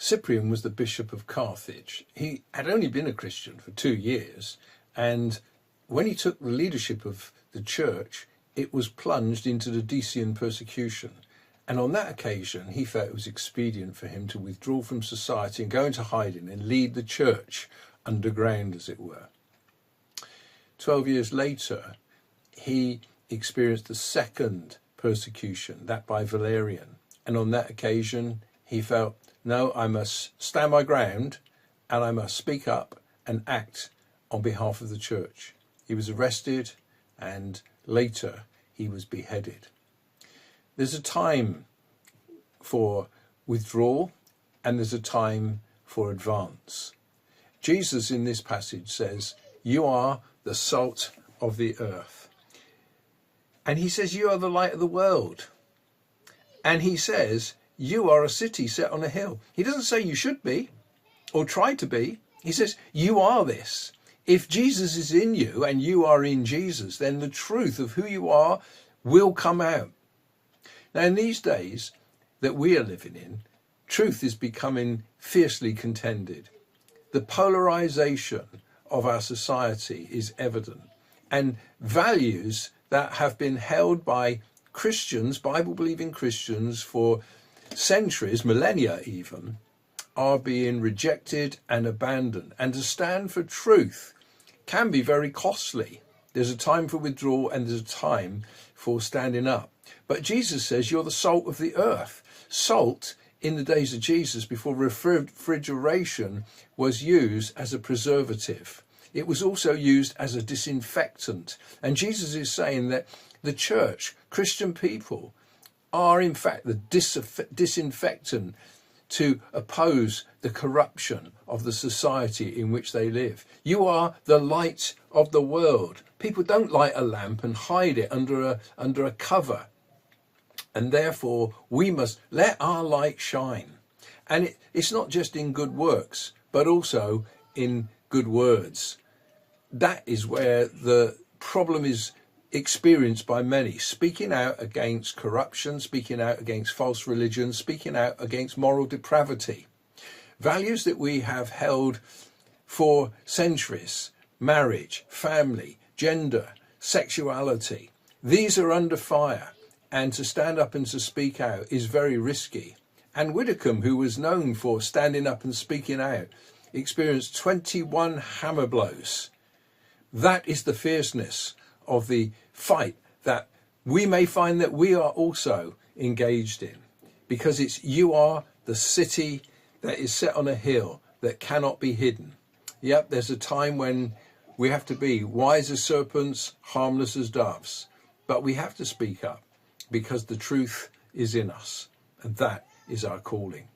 Cyprian was the Bishop of Carthage. He had only been a Christian for 2 years, and when he took the leadership of the church, it was plunged into the Decian persecution. And on that occasion, he felt it was expedient for him to withdraw from society and go into hiding and lead the church underground, as it were. 12 years later, he experienced the second persecution, that by Valerian. And on that occasion, he felt, no, I must stand my ground and I must speak up and act on behalf of the church. He was arrested and later he was beheaded. There's a time for withdrawal and there's a time for advance. Jesus in this passage says, you are the salt of the earth. And he says, you are the light of the world. And he says, you are a city set on a hill. He doesn't say you should be or try to be. He says, you are this. If Jesus is in you and you are in Jesus, then the truth of who you are will come out. Now, in these days that we are living in, truth is becoming fiercely contended. The polarization of our society is evident, and values that have been held by Christians, Bible-believing Christians, for centuries, millennia even, are being rejected and abandoned. And to stand for truth can be very costly. There's a time for withdrawal and there's a time for standing up. But Jesus says you're the salt of the earth. Salt in the days of Jesus, before refrigeration, was used as a preservative. It was also used as a disinfectant. And Jesus is saying that the church, Christian people, are in fact the disinfectant to oppose the corruption of the society in which they live. You are the light of the world. People don't light a lamp and hide it under a cover. And therefore, we must let our light shine. And it's not just in good works, but also in good words. That is where the problem is experienced by many. Speaking out against corruption, speaking out against false religion, speaking out against moral depravity. Values that we have held for centuries: marriage, family, gender, sexuality. These are under fire. And to stand up and to speak out is very risky. And Widdicombe, who was known for standing up and speaking out, experienced 21 hammer blows. That is the fierceness of the fight that we may find that we are also engaged in. Because it's you are the city that is set on a hill that cannot be hidden. Yep, there's a time when we have to be wise as serpents, harmless as doves. But we have to speak up, because the truth is in us, and that is our calling.